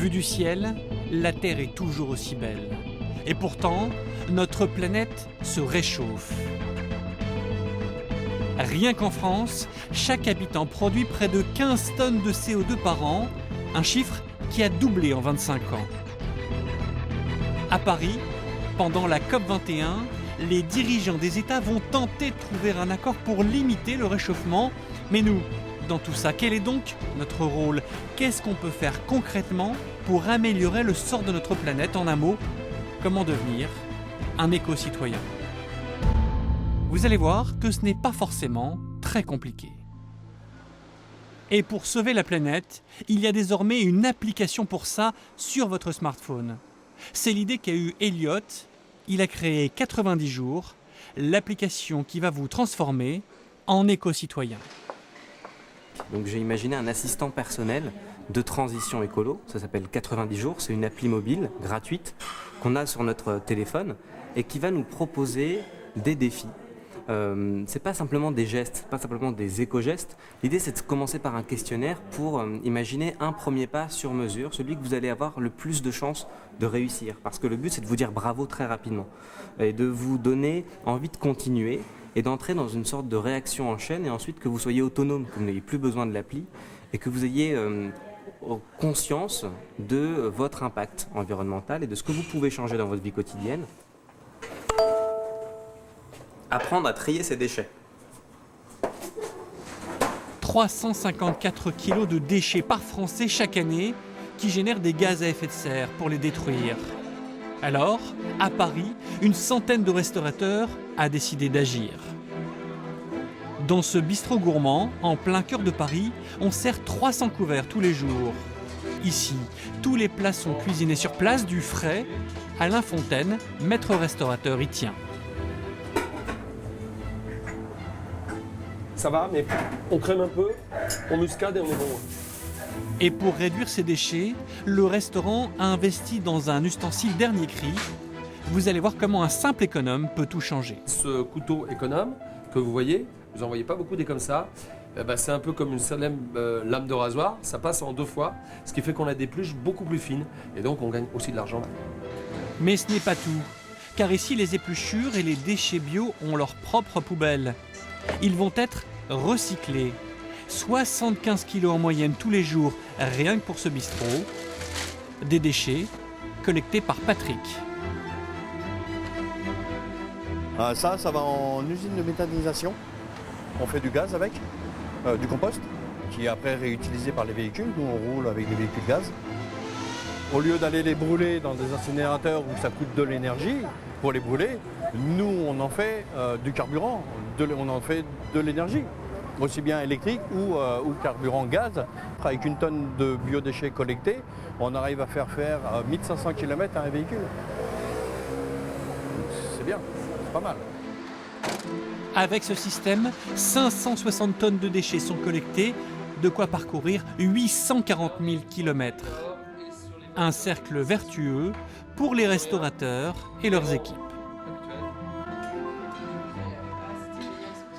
Vue du ciel, la Terre est toujours aussi belle. Et pourtant, notre planète se réchauffe. Rien qu'en France, chaque habitant produit près de 15 tonnes de CO2 par an, un chiffre qui a doublé en 25 ans. À Paris, pendant la COP21, les dirigeants des États vont tenter de trouver un accord pour limiter le réchauffement. Mais nous, dans tout ça, quel est donc notre rôle? Qu'est-ce qu'on peut faire concrètement pour améliorer le sort de notre planète? En un mot, comment devenir un éco-citoyen? Vous allez voir que ce n'est pas forcément très compliqué. Et pour sauver la planète, il y a désormais une application pour ça sur votre smartphone. C'est l'idée qu'a eue Elliot. Il a créé 90 jours, l'application qui va vous transformer en éco-citoyen. Donc j'ai imaginé un assistant personnel de transition écolo, ça s'appelle 90 jours, c'est une appli mobile gratuite qu'on a sur notre téléphone et qui va nous proposer des défis. C'est pas simplement des gestes, pas simplement des éco-gestes. L'idée c'est de commencer par un questionnaire pour imaginer un premier pas sur mesure, celui que vous allez avoir le plus de chances de réussir. Parce que le but c'est de vous dire bravo très rapidement et de vous donner envie de continuer et d'entrer dans une sorte de réaction en chaîne et ensuite que vous soyez autonome, que vous n'ayez plus besoin de l'appli et que vous ayez conscience de votre impact environnemental et de ce que vous pouvez changer dans votre vie quotidienne. Apprendre à trier ses déchets. 354 kilos de déchets par Français chaque année qui génèrent des gaz à effet de serre pour les détruire. Alors, à Paris, une centaine de restaurateurs a décidé d'agir. Dans ce bistrot gourmand, en plein cœur de Paris, on sert 300 couverts tous les jours. Ici, tous les plats sont cuisinés sur place, du frais. Alain Fontaine, maître restaurateur, y tient. Ça va, mais on crème un peu, on muscade et on est bon. Et pour réduire ces déchets, le restaurant a investi dans un ustensile dernier cri. Vous allez voir comment un simple économe peut tout changer. Ce couteau économe que vous voyez, vous n'en voyez pas beaucoup des comme ça, c'est un peu comme une célèbre lame de rasoir, ça passe en 2 fois, ce qui fait qu'on a des pluches beaucoup plus fines et donc on gagne aussi de l'argent. Mais ce n'est pas tout, car ici les épluchures et les déchets bio ont leur propre poubelle. Ils vont être recyclés. 75 kilos en moyenne tous les jours, rien que pour ce bistrot. Des déchets collectés par Patrick. Ça va en usine de méthanisation. On fait du gaz avec, du compost, qui est après réutilisé par les véhicules. Nous, on roule avec des véhicules gaz. Au lieu d'aller les brûler dans des incinérateurs où ça coûte de l'énergie pour les brûler, nous, on en fait du carburant, on en fait de l'énergie, aussi bien électrique ou carburant gaz. Avec 1 tonne de biodéchets collectés, on arrive à faire 1500 km à un véhicule. C'est bien, c'est pas mal. Avec ce système, 560 tonnes de déchets sont collectés, de quoi parcourir 840 000 km. Un cercle vertueux pour les restaurateurs et leurs équipes.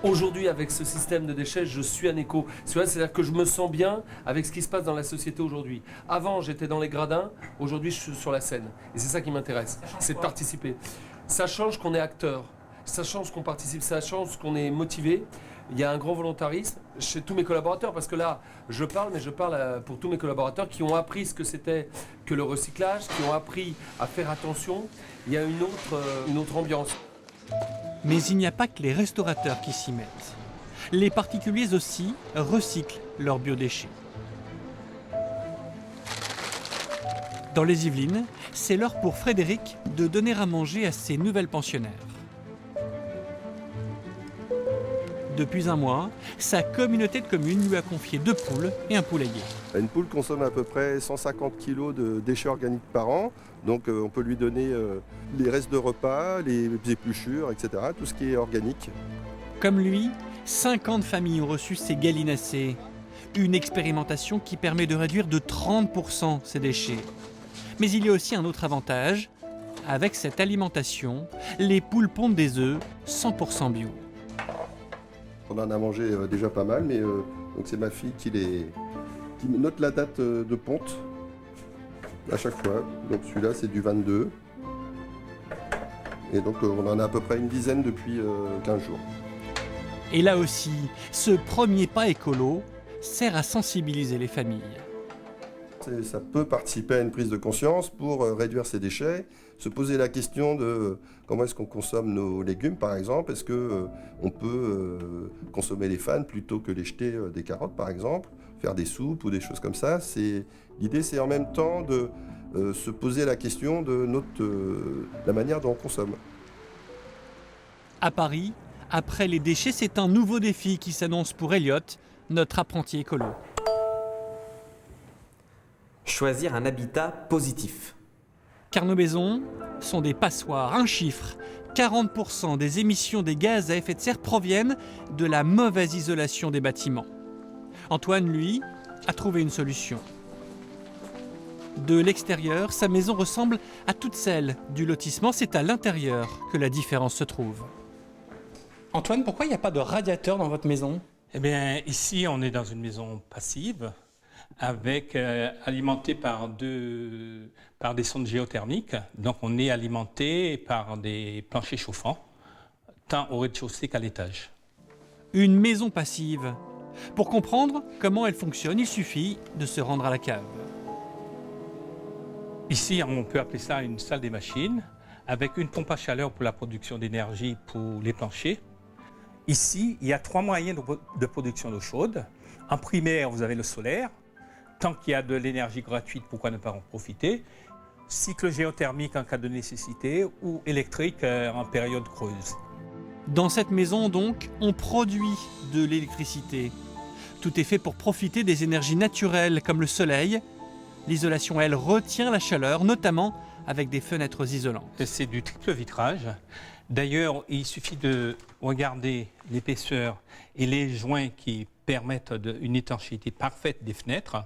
Aujourd'hui, avec ce système de déchets, je suis un éco. C'est-à-dire que je me sens bien avec ce qui se passe dans la société aujourd'hui. Avant, j'étais dans les gradins, aujourd'hui, je suis sur la scène. Et c'est ça qui m'intéresse, c'est de participer. Ça change qu'on est acteur, ça change qu'on participe, ça change qu'on est motivé. Il y a un grand volontarisme chez tous mes collaborateurs, parce que là, je parle, mais je parle pour tous mes collaborateurs qui ont appris ce que c'était que le recyclage, qui ont appris à faire attention. Il y a une autre ambiance. Mais il n'y a pas que les restaurateurs qui s'y mettent. Les particuliers aussi recyclent leurs biodéchets. Dans les Yvelines, c'est l'heure pour Frédéric de donner à manger à ses nouvelles pensionnaires. Depuis un mois, sa communauté de communes lui a confié 2 poules et un poulailler. Une poule consomme à peu près 150 kg de déchets organiques par an. Donc on peut lui donner les restes de repas, les épluchures, etc. Tout ce qui est organique. Comme lui, 50 familles ont reçu ces gallinacés. Une expérimentation qui permet de réduire de 30% ces déchets. Mais il y a aussi un autre avantage. Avec cette alimentation, les poules pondent des œufs 100% bio. On en a mangé déjà pas mal, mais donc c'est ma fille qui note la date de ponte. à chaque fois. Donc celui-là, c'est du 22. Et donc on en a à peu près une dizaine depuis 15 jours. Et là aussi, ce premier pas écolo sert à sensibiliser les familles. Ça peut participer à une prise de conscience pour réduire ses déchets, se poser la question de comment est-ce qu'on consomme nos légumes par exemple. Est-ce qu'on peut consommer les fans plutôt que les jeter des carottes par exemple, faire des soupes ou des choses comme ça. L'idée c'est en même temps de se poser la question de la manière dont on consomme. À Paris, après les déchets, c'est un nouveau défi qui s'annonce pour Elliot, notre apprenti écolo. Choisir un habitat positif. Car nos maisons sont des passoires. Un chiffre, 40% des émissions des gaz à effet de serre proviennent de la mauvaise isolation des bâtiments. Antoine, lui, a trouvé une solution. De l'extérieur, sa maison ressemble à toutes celles du lotissement. C'est à l'intérieur que la différence se trouve. Antoine, pourquoi il n'y a pas de radiateur dans votre maison ? Eh bien, ici, on est dans une maison passive, alimentée par des sondes géothermiques. Donc, on est alimenté par des planchers chauffants, tant au rez-de-chaussée qu'à l'étage. Une maison passive. Pour comprendre comment elle fonctionne, il suffit de se rendre à la cave. Ici, on peut appeler ça une salle des machines, avec une pompe à chaleur pour la production d'énergie pour les planchers. Ici, il y a 3 moyens de production d'eau chaude. En primaire, vous avez le solaire. Tant qu'il y a de l'énergie gratuite, pourquoi ne pas en profiter? Cycle géothermique en cas de nécessité ou électrique en période creuse. Dans cette maison, donc, on produit de l'électricité. Tout est fait pour profiter des énergies naturelles comme le soleil. L'isolation, elle, retient la chaleur, notamment avec des fenêtres isolantes. C'est du triple vitrage. D'ailleurs, il suffit de regarder l'épaisseur et les joints qui permettent une étanchéité parfaite des fenêtres.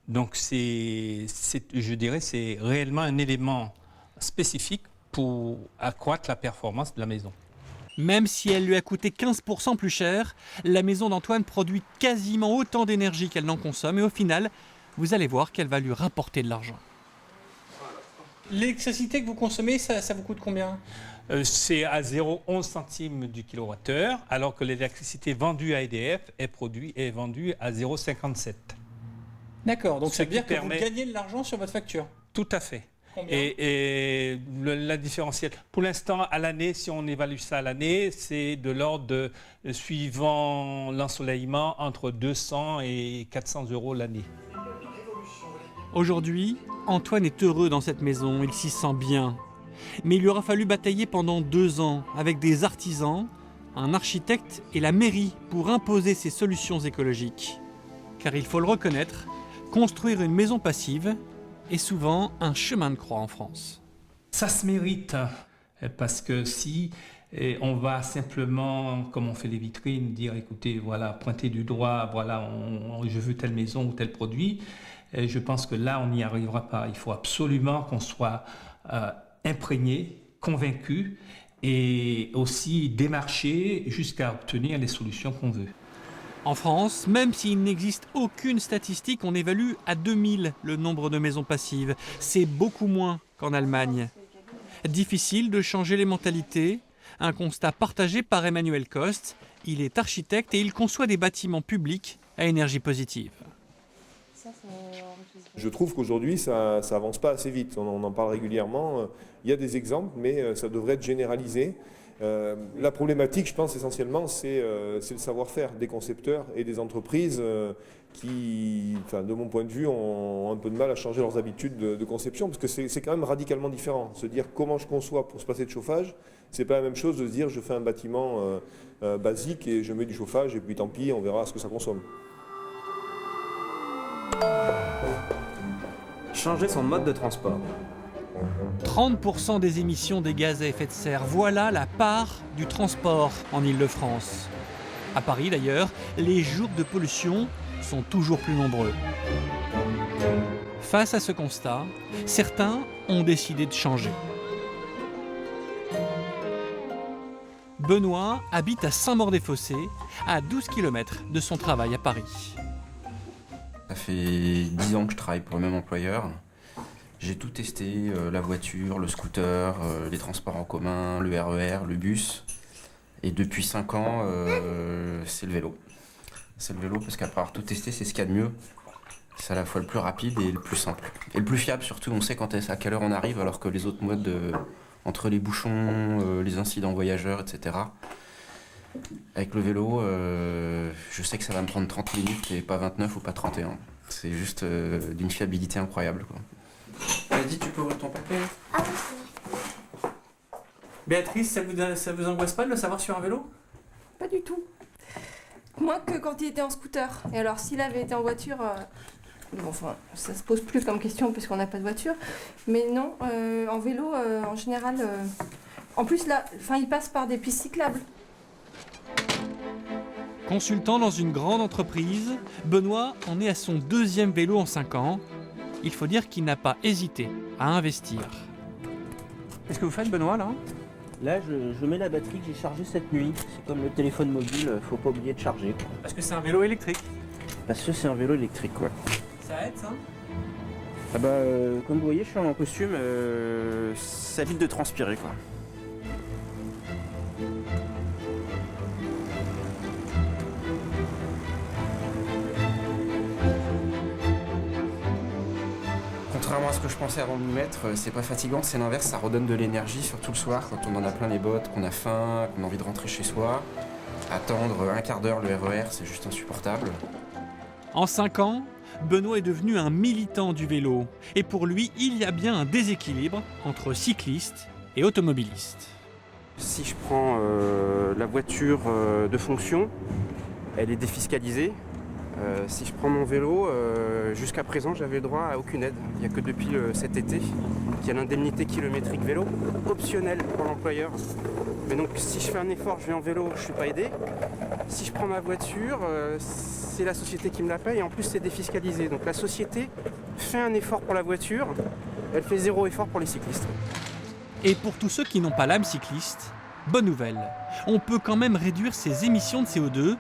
Donc, je dirais, c'est réellement un élément spécifique pour accroître la performance de la maison. Même si elle lui a coûté 15% plus cher, la maison d'Antoine produit quasiment autant d'énergie qu'elle n'en consomme et au final, vous allez voir qu'elle va lui rapporter de l'argent. L'électricité que vous consommez, ça vous coûte combien ? C'est à 0,11 centimes du kilowattheure, alors que l'électricité vendue à EDF est vendue à 0,57. D'accord, donc ça veut dire que permet... vous gagnez de l'argent sur votre facture. Tout à fait. Combien ? La différentielle, pour l'instant, à l'année, si on évalue ça à l'année, c'est de l'ordre de, suivant l'ensoleillement, entre 200 et 400 euros l'année. Aujourd'hui, Antoine est heureux dans cette maison, il s'y sent bien. Mais il lui aura fallu batailler pendant 2 ans avec des artisans, un architecte et la mairie pour imposer ces solutions écologiques. Car il faut le reconnaître, construire une maison passive est souvent un chemin de croix en France. Ça se mérite, parce que si on va simplement, comme on fait les vitrines, dire écoutez, voilà, pointer du doigt, voilà, je veux telle maison ou tel produit, je pense que là, on n'y arrivera pas. Il faut absolument qu'on soit imprégné, convaincu et aussi démarché jusqu'à obtenir les solutions qu'on veut. En France, même s'il n'existe aucune statistique, on évalue à 2000 le nombre de maisons passives. C'est beaucoup moins qu'en Allemagne. Difficile de changer les mentalités. Un constat partagé par Emmanuel Coste. Il est architecte et il conçoit des bâtiments publics à énergie positive. Je trouve qu'aujourd'hui, ça avance pas assez vite. On en parle régulièrement. Il y a des exemples, mais ça devrait être généralisé. La problématique, je pense, essentiellement, c'est le savoir-faire des concepteurs et des entreprises qui, de mon point de vue, ont un peu de mal à changer leurs habitudes de conception, parce que c'est quand même radicalement différent. Se dire comment je conçois pour se passer de chauffage, c'est pas la même chose de se dire je fais un bâtiment basique et je mets du chauffage et puis tant pis, on verra ce que ça consomme. Changer son mode de transport. 30% des émissions des gaz à effet de serre, voilà la part du transport en Île-de-France. À Paris d'ailleurs, les jours de pollution sont toujours plus nombreux. Face à ce constat, certains ont décidé de changer. Benoît habite à Saint-Maur-des-Fossés, à 12 km de son travail à Paris. Ça fait 10 ans que je travaille pour le même employeur. J'ai tout testé, la voiture, le scooter, les transports en commun, le RER, le bus. Et depuis 5 ans, c'est le vélo. C'est le vélo parce qu'après avoir tout testé, c'est ce qu'il y a de mieux. C'est à la fois le plus rapide et le plus simple. Et le plus fiable surtout, on sait à quelle heure on arrive, alors que les autres modes, entre les bouchons, les incidents voyageurs, etc. Avec le vélo, je sais que ça va me prendre 30 minutes et pas 29 ou pas 31. C'est juste d'une fiabilité incroyable, quoi. Vas-y, tu peux ouvrir ton papier. Ah oui, c'est vrai. Béatrice, ça vous angoisse pas de le savoir sur un vélo? Pas du tout. Moins que quand il était en scooter. Et alors, s'il avait été en voiture, bon, enfin, ça se pose plus comme question puisqu'on n'a pas de voiture. Mais non, en vélo, en général, en plus là, il passe par des pistes cyclables. Consultant dans une grande entreprise, Benoît en est à son 2e vélo en 5 ans. Il faut dire qu'il n'a pas hésité à investir. Qu'est-ce que vous faites, Benoît, là? Là, je mets la batterie que j'ai chargée cette nuit. C'est comme le téléphone mobile, faut pas oublier de charger, quoi. Parce que c'est un vélo électrique. Parce que c'est un vélo électrique, quoi. Ça aide, ça? Ah bah, comme vous voyez, je suis en costume, ça évite de transpirer, quoi. Contrairement à ce que je pensais avant de m'y mettre, c'est pas fatigant, c'est l'inverse, ça redonne de l'énergie, surtout le soir, quand on en a plein les bottes, qu'on a faim, qu'on a envie de rentrer chez soi. Attendre un quart d'heure le RER, c'est juste insupportable. En 5 ans, Benoît est devenu un militant du vélo. Et pour lui, il y a bien un déséquilibre entre cyclistes et automobilistes. Si je prends la voiture de fonction, elle est défiscalisée. Si je prends mon vélo, jusqu'à présent, j'avais le droit à aucune aide. Il n'y a que depuis cet été qu'il y a l'indemnité kilométrique vélo, optionnelle pour l'employeur. Mais donc, si je fais un effort, je vais en vélo, je ne suis pas aidé. Si je prends ma voiture, c'est la société qui me la paye et en plus, c'est défiscalisé. Donc, la société fait un effort pour la voiture, elle fait 0 effort pour les cyclistes. Et pour tous ceux qui n'ont pas l'âme cycliste, bonne nouvelle, on peut quand même réduire ses émissions de CO2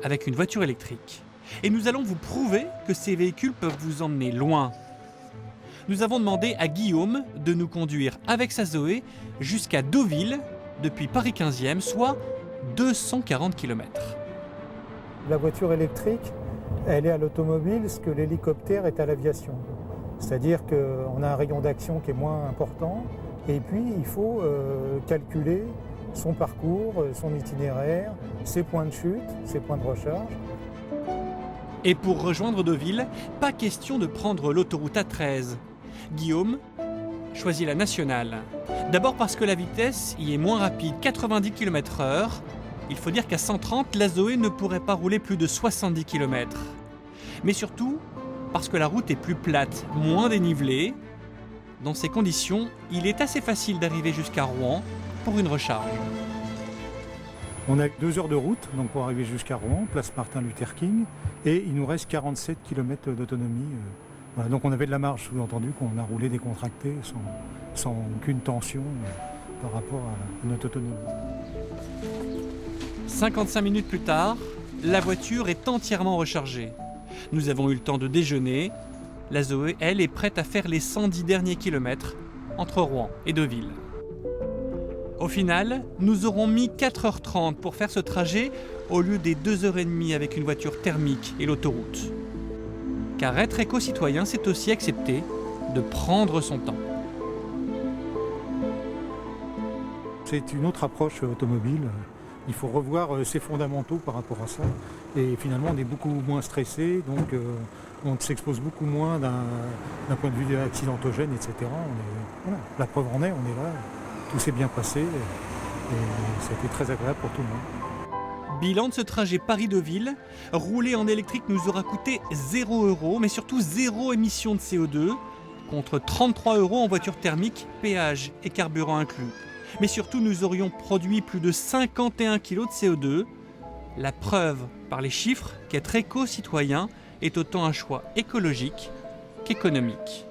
avec une voiture électrique. Et nous allons vous prouver que ces véhicules peuvent vous emmener loin. Nous avons demandé à Guillaume de nous conduire avec sa Zoé jusqu'à Deauville, depuis Paris 15e, soit 240 km. La voiture électrique, elle est à l'automobile ce que l'hélicoptère est à l'aviation. C'est-à-dire qu'on a un rayon d'action qui est moins important et puis il faut calculer son parcours, son itinéraire, ses points de chute, ses points de recharge. Et pour rejoindre Deauville, pas question de prendre l'autoroute A13. Guillaume choisit la nationale. D'abord parce que la vitesse y est moins rapide, 90 km/h. Il faut dire qu'à 130, la Zoé ne pourrait pas rouler plus de 70 km. Mais surtout parce que la route est plus plate, moins dénivelée. Dans ces conditions, il est assez facile d'arriver jusqu'à Rouen pour une recharge. On a 2 heures de route donc pour arriver jusqu'à Rouen, place Martin Luther King, et il nous reste 47 km d'autonomie. Voilà, donc on avait de la marge, sous-entendu qu'on a roulé décontracté sans aucune tension par rapport à notre autonomie. 55 minutes plus tard, la voiture est entièrement rechargée. Nous avons eu le temps de déjeuner. La Zoé, elle, est prête à faire les 110 derniers kilomètres entre Rouen et Deauville. Au final, nous aurons mis 4h30 pour faire ce trajet au lieu des 2h30 avec une voiture thermique et l'autoroute. Car être éco-citoyen, c'est aussi accepter de prendre son temps. C'est une autre approche automobile. Il faut revoir ses fondamentaux par rapport à ça. Et finalement, on est beaucoup moins stressé, donc on s'expose beaucoup moins d'un point de vue accidentogène, etc. Voilà. La preuve en est, on est là. Tout s'est bien passé et ça a été très agréable pour tout le monde. Bilan de ce trajet Paris-Deauville, rouler en électrique nous aura coûté 0 €, mais surtout 0 émission de CO2, contre 33 € en voiture thermique, péage et carburant inclus. Mais surtout, nous aurions produit plus de 51 kg de CO2. La preuve par les chiffres qu'être éco-citoyen est autant un choix écologique qu'économique.